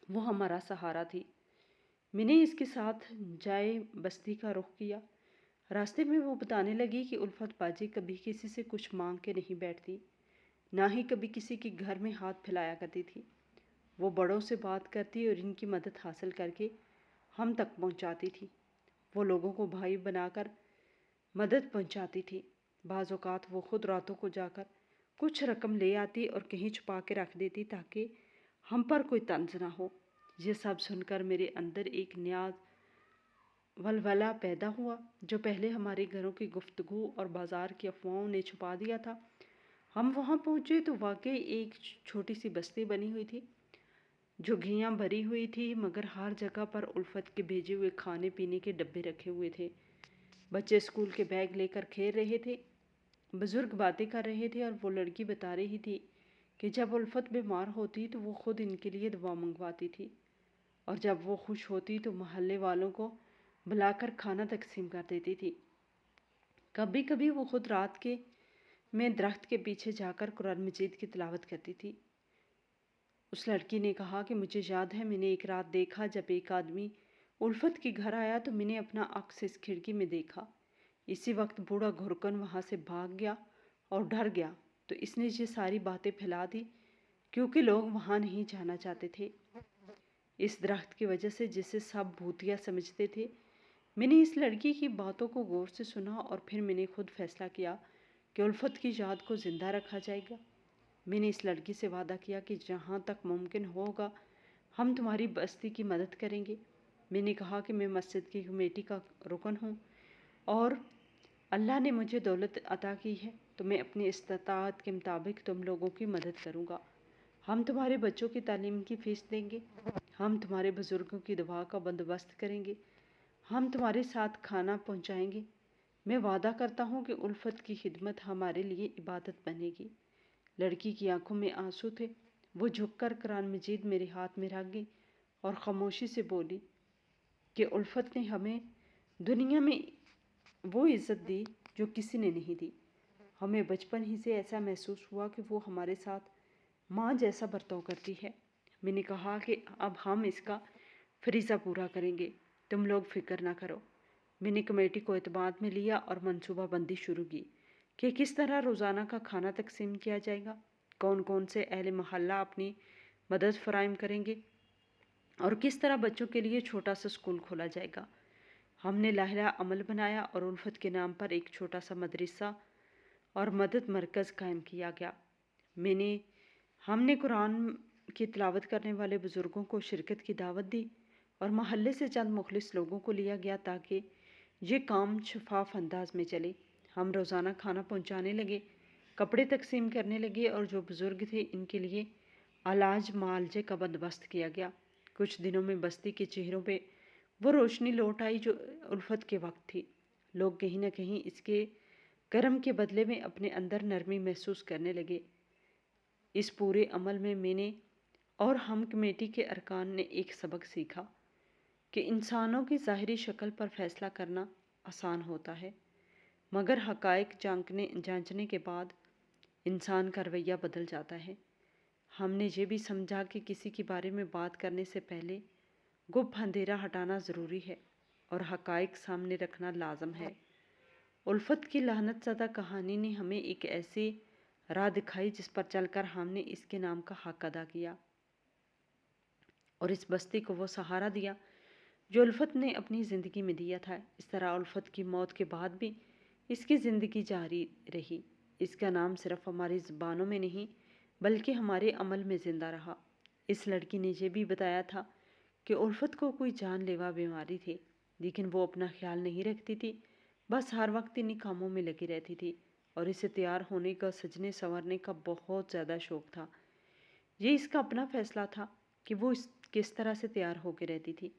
وہ ہمارا سہارا تھی۔ میں نے اس کے ساتھ جائے بستی کا رخ کیا۔ راستے میں وہ بتانے لگی کہ الفت باجی کبھی کسی سے کچھ مانگ کے نہیں بیٹھتی، نہ ہی کبھی کسی کے گھر میں ہاتھ پھیلایا کرتی تھی۔ وہ بڑوں سے بات کرتی اور ان کی مدد حاصل کر کے ہم تک پہنچاتی تھی۔ وہ لوگوں کو بھائی بنا کر مدد پہنچاتی تھی۔ بعض اوقات وہ خود راتوں کو جا کر کچھ رقم لے آتی اور کہیں چھپا کے رکھ دیتی تاکہ ہم پر کوئی طنز نہ ہو۔ یہ سب سن کر میرے اندر ایک نیا ولولہ پیدا ہوا جو پہلے ہمارے گھروں کی گفتگو اور بازار کی افواہوں نے چھپا دیا تھا۔ ہم وہاں پہنچے تو واقعی ایک چھوٹی سی بستی بنی ہوئی تھی، جھگیاں بھری ہوئی تھی، مگر ہر جگہ پر الفت کے بھیجے ہوئے کھانے پینے کے ڈبے رکھے ہوئے تھے۔ بچے اسکول کے بیگ لے کر کھیل رہے تھے، بزرگ باتیں کر رہے تھے، اور وہ لڑکی بتا رہی تھی کہ جب الفت بیمار ہوتی تو وہ خود ان کے لیے دوا منگواتی تھی، اور جب وہ خوش ہوتی تو محلے والوں کو بلا کر کھانا تقسیم کر دیتی تھی۔ کبھی کبھی وہ خود رات کے میں درخت کے پیچھے جا کر قرآن مجید کی تلاوت کرتی تھی۔ اس لڑکی نے کہا کہ مجھے یاد ہے، میں نے ایک رات دیکھا جب ایک آدمی الفت کے گھر آیا تو میں نے اپنا عکس اس کھڑکی میں دیکھا۔ اسی وقت بوڑھا گھرکن وہاں سے بھاگ گیا اور ڈر گیا، تو اس نے یہ ساری باتیں پھیلا دی کیونکہ لوگ وہاں نہیں جانا چاہتے تھے، اس درخت کی وجہ سے جسے سب بھوتیا سمجھتے تھے۔ میں نے اس لڑکی کی باتوں کو غور سے سنا اور پھر میں نے خود فیصلہ کیا کہ الفت کی یاد کو زندہ رکھا جائے گا۔ میں نے اس لڑکی سے وعدہ کیا کہ جہاں تک ممکن ہوگا ہم تمہاری بستی کی مدد کریں گے۔ میں نے کہا کہ میں مسجد کی کمیٹی کا رکن ہوں اور اللہ نے مجھے دولت عطا کی ہے تو میں اپنی استطاعت کے مطابق تم لوگوں کی مدد کروں گا۔ ہم تمہارے بچوں کی تعلیم کی فیس دیں گے، ہم تمہارے بزرگوں کی دعا کا بندوبست کریں گے، ہم تمہارے ساتھ کھانا پہنچائیں گے۔ میں وعدہ کرتا ہوں کہ الفت کی خدمت ہمارے لیے عبادت بنے گی۔ لڑکی کی آنکھوں میں آنسو تھے۔ وہ جھک کر قرآن مجید میرے ہاتھ میں رکھ گئی اور خاموشی سے بولی کہ الفت نے ہمیں دنیا میں وہ عزت دی جو کسی نے نہیں دی۔ ہمیں بچپن ہی سے ایسا محسوس ہوا کہ وہ ہمارے ساتھ ماں جیسا برتاؤ کرتی ہے۔ میں نے کہا کہ اب ہم اس کا فریضہ پورا کریں گے، تم لوگ فکر نہ کرو۔ میں نے کمیٹی کو اعتماد میں لیا اور منصوبہ بندی شروع کی کہ کس طرح روزانہ کا کھانا تقسیم کیا جائے گا، کون کون سے اہل محلہ اپنی مدد فراہم کریں گے، اور کس طرح بچوں کے لیے چھوٹا سا اسکول کھولا جائے گا۔ ہم نے لاہلا عمل بنایا اور الفت کے نام پر ایک چھوٹا سا مدرسہ اور مدد مرکز قائم کیا گیا۔ ہم نے قرآن کی تلاوت کرنے والے بزرگوں کو شرکت کی دعوت دی اور محلے سے چند مخلص لوگوں کو لیا گیا تاکہ یہ کام شفاف انداز میں چلے۔ ہم روزانہ کھانا پہنچانے لگے، کپڑے تقسیم کرنے لگے اور جو بزرگ تھے ان کے لیے علاج معالجے کا بندوبست کیا گیا۔ کچھ دنوں میں بستی کے چہروں پہ وہ روشنی لوٹ آئی جو الفت کے وقت تھی۔ لوگ کہیں نہ کہیں اس کے کرم کے بدلے میں اپنے اندر نرمی محسوس کرنے لگے۔ اس پورے عمل میں نے اور ہم کمیٹی کے ارکان نے ایک سبق سیکھا کہ انسانوں کی ظاہری شکل پر فیصلہ کرنا آسان ہوتا ہے، مگر حقائق جانچنے کے بعد انسان کا رویہ بدل جاتا ہے۔ ہم نے یہ بھی سمجھا کہ کسی کے بارے میں بات کرنے سے پہلے گپ اندھیرا ہٹانا ضروری ہے اور حقائق سامنے رکھنا لازم ہے۔ الفت کی لعنت زدہ کہانی نے ہمیں ایک ایسی راہ دکھائی جس پر چل کر ہم نے اس کے نام کا حق ادا کیا اور اس بستی کو وہ سہارا دیا جو الفت نے اپنی زندگی میں دیا تھا۔ اس طرح الفت کی موت کے بعد بھی اس کی زندگی جاری رہی۔ اس کا نام صرف ہماری زبانوں میں نہیں بلکہ ہمارے عمل میں زندہ رہا۔ اس لڑکی نے یہ بھی بتایا تھا کہ الفت کو کوئی جان لیوا بیماری تھی، لیکن وہ اپنا خیال نہیں رکھتی تھی، بس ہر وقت انہی کاموں میں لگی رہتی تھی اور اسے تیار ہونے کا، سجنے سنورنے کا بہت زیادہ شوق تھا۔ یہ اس کا اپنا فیصلہ تھا کہ وہ کس طرح سے تیار ہو کے رہتی تھی،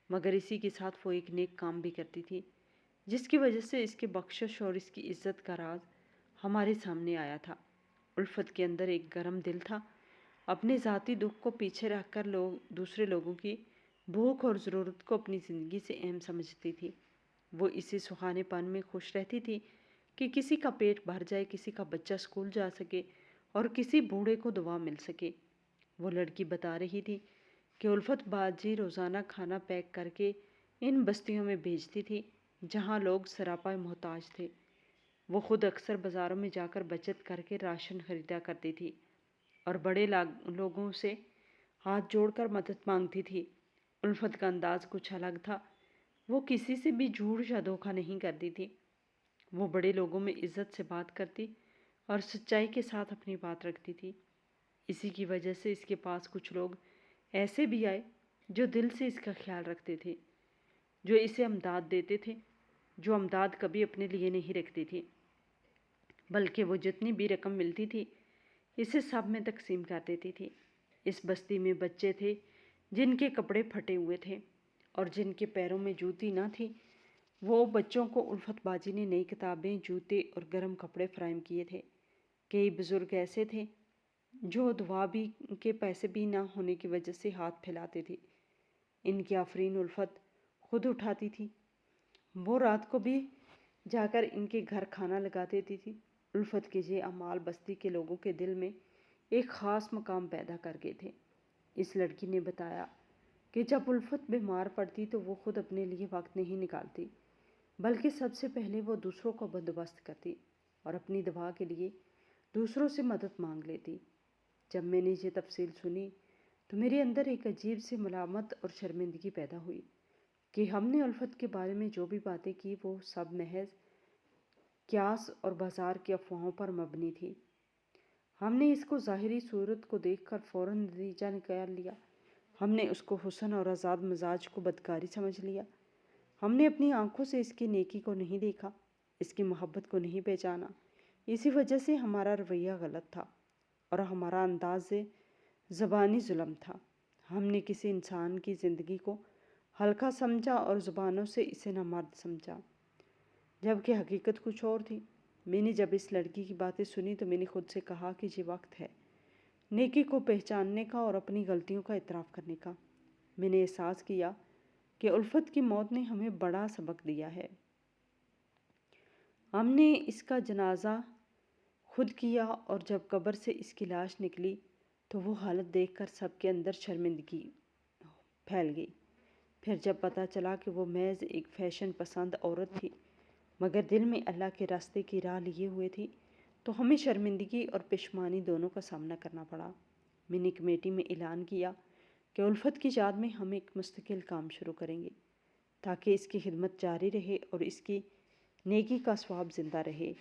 مگر اسی کے ساتھ وہ ایک نیک کام بھی کرتی تھی جس کی وجہ سے اس کی بخشش اور اس کی عزت کا راز ہمارے سامنے آیا تھا۔ الفت کے اندر ایک گرم دل تھا، اپنے ذاتی دکھ کو پیچھے رکھ کر دوسرے لوگوں کی بھوک اور ضرورت کو اپنی زندگی سے اہم سمجھتی تھی۔ وہ اسی سہانے پن میں خوش رہتی تھی کہ کسی کا پیٹ بھر جائے، کسی کا بچہ اسکول جا سکے اور کسی بوڑھے کو دوا مل سکے۔ وہ لڑکی بتا رہی تھی کہ الفت باجی روزانہ کھانا پیک کر کے ان بستیوں میں بھیجتی تھی جہاں لوگ سراپا محتاج تھے۔ وہ خود اکثر بازاروں میں جا کر بچت کر کے راشن خریدا کرتی تھی اور بڑے لوگوں سے ہاتھ جوڑ کر مدد مانگتی تھی۔ الفت کا انداز کچھ الگ تھا، وہ کسی سے بھی جھوٹ یا دھوکہ نہیں کرتی تھی۔ وہ بڑے لوگوں میں عزت سے بات کرتی اور سچائی کے ساتھ اپنی بات رکھتی تھی۔ اسی کی وجہ سے اس کے پاس کچھ لوگ ایسے بھی آئے جو دل سے اس کا خیال رکھتے تھے، جو اسے امداد دیتے تھے، جو امداد کبھی اپنے لیے نہیں رکھتی تھی بلکہ وہ جتنی بھی رقم ملتی تھی اسے سب میں تقسیم کر دیتی تھی۔ اس بستی میں بچے تھے جن کے کپڑے پھٹے ہوئے تھے اور جن کے پیروں میں جوتی نہ تھی۔ وہ بچوں کو الفت باجی نے نئی کتابیں، جوتے اور گرم کپڑے فراہم کیے تھے۔ کئی بزرگ ایسے تھے جو دوا بھی کے پیسے بھی نہ ہونے کی وجہ سے ہاتھ پھیلاتے تھے۔ ان کی آفرین الفت خود اٹھاتی تھی۔ وہ رات کو بھی جا کر ان کے گھر کھانا لگا دیتی تھی۔ الفت کے یہ اعمال بستی کے لوگوں کے دل میں ایک خاص مقام پیدا کر گئے تھے۔ اس لڑکی نے بتایا کہ جب الفت بیمار پڑتی تو وہ خود اپنے لیے وقت نہیں نکالتی بلکہ سب سے پہلے وہ دوسروں کا بندوبست کرتی اور اپنی دوا کے لیے دوسروں سے مدد مانگ لیتی۔ جب میں نے یہ تفصیل سنی تو میرے اندر ایک عجیب سی ملامت اور شرمندگی پیدا ہوئی کہ ہم نے الفت کے بارے میں جو بھی باتیں کی وہ سب محض قیاس اور بازار کی افواہوں پر مبنی تھی۔ ہم نے اس کو ظاہری صورت کو دیکھ کر فوراً نتیجہ نکال لیا۔ ہم نے اس کو حسن اور آزاد مزاج کو بدکاری سمجھ لیا۔ ہم نے اپنی آنکھوں سے اس کی نیکی کو نہیں دیکھا، اس کی محبت کو نہیں پہچانا۔ اسی وجہ سے ہمارا رویہ غلط تھا اور ہمارا انداز زبانی ظلم تھا۔ ہم نے کسی انسان کی زندگی کو ہلکا سمجھا اور زبانوں سے اسے نامرد سمجھا، جبکہ حقیقت کچھ اور تھی۔ میں نے جب اس لڑکی کی باتیں سنی تو میں نے خود سے کہا کہ یہ وقت ہے نیکی کو پہچاننے کا اور اپنی غلطیوں کا اعتراف کرنے کا۔ میں نے احساس کیا کہ الفت کی موت نے ہمیں بڑا سبق دیا ہے۔ ہم نے اس کا جنازہ خود کیا اور جب قبر سے اس کی لاش نکلی تو وہ حالت دیکھ کر سب کے اندر شرمندگی پھیل گئی۔ پھر جب پتہ چلا کہ وہ محض ایک فیشن پسند عورت تھی مگر دل میں اللہ کے راستے کی راہ لیے ہوئے تھی تو ہمیں شرمندگی اور پشیمانی دونوں کا سامنا کرنا پڑا۔ میں نے کمیٹی میں اعلان کیا کہ الفت کی یاد میں ہم ایک مستقل کام شروع کریں گے تاکہ اس کی خدمت جاری رہے اور اس کی نیکی کا ثواب زندہ رہے۔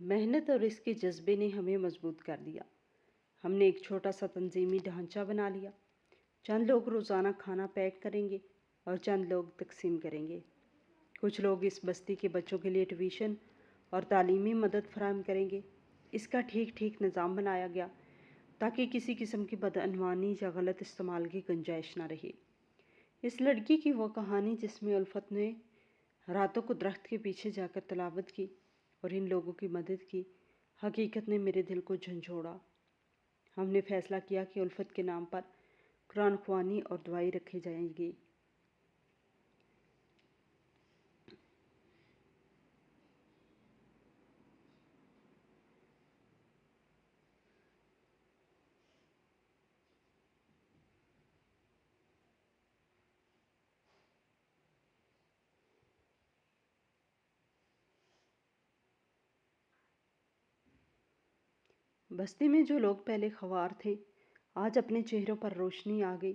محنت اور اس کے جذبے نے ہمیں مضبوط کر دیا۔ ہم نے ایک چھوٹا سا تنظیمی ڈھانچہ بنا لیا۔ چند لوگ روزانہ کھانا پیک کریں گے اور چند لوگ تقسیم کریں گے۔ کچھ لوگ اس بستی کے بچوں کے لیے ٹیوشن اور تعلیمی مدد فراہم کریں گے۔ اس کا ٹھیک نظام بنایا گیا تاکہ کسی قسم کی بدعنوانی یا غلط استعمال کی گنجائش نہ رہے۔ اس لڑکی کی وہ کہانی جس میں الفت نے راتوں کو درخت کے پیچھے جا کر تلاوت کی اور ان لوگوں کی مدد کی، حقیقت نے میرے دل کو جھنجھوڑا۔ ہم نے فیصلہ کیا کہ الفت کے نام پر قرآن خوانی اور دعائی رکھے جائیں گی۔ بستی میں جو لوگ پہلے خوار تھے، آج اپنے چہروں پر روشنی آ گئی۔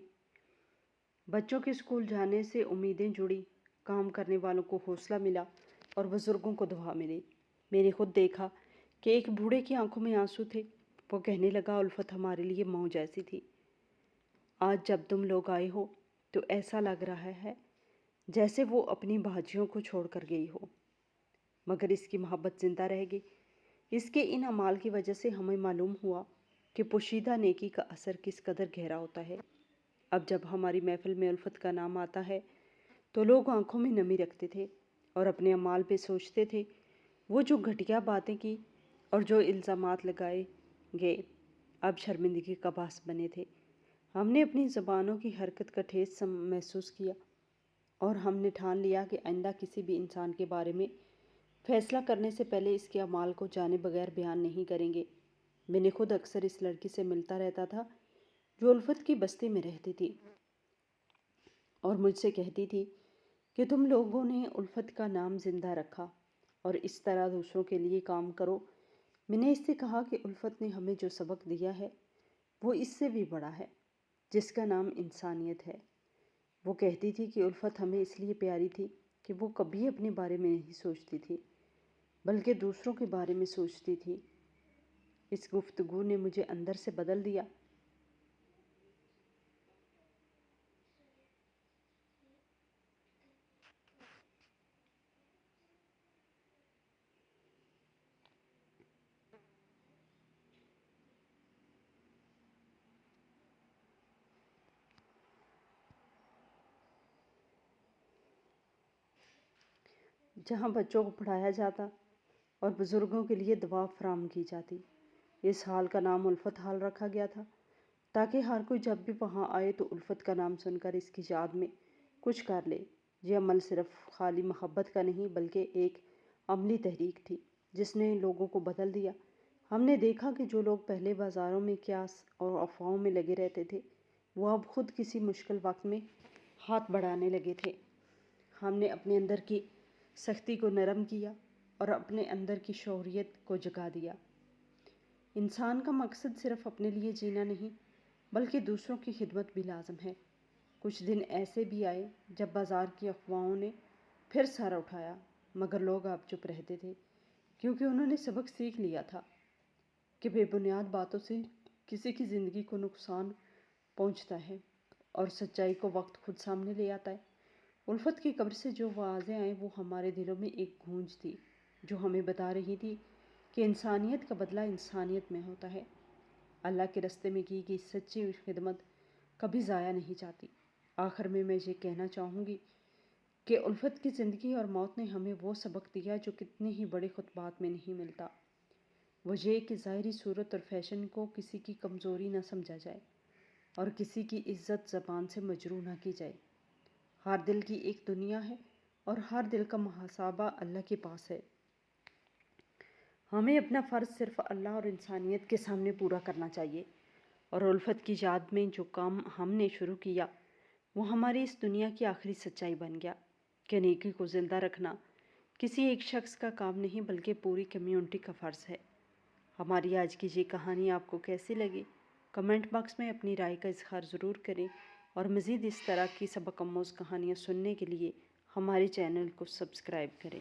بچوں کے اسکول جانے سے امیدیں جڑی، کام کرنے والوں کو حوصلہ ملا اور بزرگوں کو دعا ملی۔ میں نے خود دیکھا کہ ایک بوڑھے کی آنکھوں میں آنسو تھے۔ وہ کہنے لگا، الفت ہمارے لیے ماں جیسی تھی۔ آج جب تم لوگ آئے ہو تو ایسا لگ رہا ہے جیسے وہ اپنی بھاجیوں کو چھوڑ کر گئی ہو، مگر اس کی محبت زندہ رہ گئی۔ اس کے ان اعمال کی وجہ سے ہمیں معلوم ہوا کہ پوشیدہ نیکی کا اثر کس قدر گہرا ہوتا ہے۔ اب جب ہماری محفل میں الفت کا نام آتا ہے تو لوگ آنکھوں میں نمی رکھتے تھے اور اپنے اعمال پہ سوچتے تھے، وہ جو گھٹیا باتیں کی اور جو الزامات لگائے گئے اب شرمندگی کا باعث بنے تھے۔ ہم نے اپنی زبانوں کی حرکت کا ٹھیس محسوس کیا اور ہم نے ٹھان لیا کہ آئندہ کسی بھی انسان کے بارے میں فیصلہ کرنے سے پہلے اس کے اعمال کو جانے بغیر بیان نہیں کریں گے۔ میں نے خود اکثر اس لڑکی سے ملتا رہتا تھا جو الفت کی بستی میں رہتی تھی اور مجھ سے کہتی تھی کہ تم لوگوں نے الفت کا نام زندہ رکھا اور اس طرح دوسروں کے لیے کام کرو۔ میں نے اس سے کہا کہ الفت نے ہمیں جو سبق دیا ہے وہ اس سے بھی بڑا ہے، جس کا نام انسانیت ہے۔ وہ کہتی تھی کہ الفت ہمیں اس لیے پیاری تھی کہ وہ کبھی اپنے بارے میں نہیں سوچتی تھی بلکہ دوسروں کے بارے میں سوچتی تھی۔ اس گفتگو نے مجھے اندر سے بدل دیا۔ جہاں بچوں کو پڑھایا جاتا اور بزرگوں کے لیے دعا فراہم کی جاتی، اس حال کا نام الفت حال رکھا گیا تھا تاکہ ہر کوئی جب بھی وہاں آئے تو الفت کا نام سن کر اس کی یاد میں کچھ کر لے۔ یہ عمل صرف خالی محبت کا نہیں بلکہ ایک عملی تحریک تھی جس نے لوگوں کو بدل دیا۔ ہم نے دیکھا کہ جو لوگ پہلے بازاروں میں قیاس اور افواہوں میں لگے رہتے تھے وہ اب خود کسی مشکل وقت میں ہاتھ بڑھانے لگے تھے۔ ہم نے اپنے اندر کی سختی کو نرم کیا اور اپنے اندر کی شعوریت کو جگا دیا۔ انسان کا مقصد صرف اپنے لیے جینا نہیں بلکہ دوسروں کی خدمت بھی لازم ہے۔ کچھ دن ایسے بھی آئے جب بازار کی افواہوں نے پھر سر اٹھایا، مگر لوگ اب چپ رہتے تھے کیونکہ انہوں نے سبق سیکھ لیا تھا کہ بے بنیاد باتوں سے کسی کی زندگی کو نقصان پہنچتا ہے اور سچائی کو وقت خود سامنے لے آتا ہے۔ الفت کی قبر سے جو آوازیں آئیں وہ ہمارے دلوں میں ایک گونج تھی جو ہمیں بتا رہی تھی کہ انسانیت کا بدلہ انسانیت میں ہوتا ہے۔ اللہ کے راستے میں کی گئی سچی خدمت کبھی ضائع نہیں جاتی۔ آخر میں یہ کہنا چاہوں گی کہ الفت کی زندگی اور موت نے ہمیں وہ سبق دیا جو کتنے ہی بڑے خطبات میں نہیں ملتا۔ وہ یہ کہ ظاہری صورت اور فیشن کو کسی کی کمزوری نہ سمجھا جائے اور کسی کی عزت زبان سے مجروح نہ کی جائے۔ ہر دل کی ایک دنیا ہے اور ہر دل کا محاسبہ اللہ کے پاس ہے۔ ہمیں اپنا فرض صرف اللہ اور انسانیت کے سامنے پورا کرنا چاہیے، اور الفت کی یاد میں جو کام ہم نے شروع کیا وہ ہماری اس دنیا کی آخری سچائی بن گیا کہ نیکی کو زندہ رکھنا کسی ایک شخص کا کام نہیں بلکہ پوری کمیونٹی کا فرض ہے۔ ہماری آج کی یہ کہانی آپ کو کیسی لگی؟ کمنٹ باکس میں اپنی رائے کا اظہار ضرور کریں اور مزید اس طرح کی سبق آموز کہانیاں سننے کے لیے ہمارے چینل کو سبسکرائب کریں۔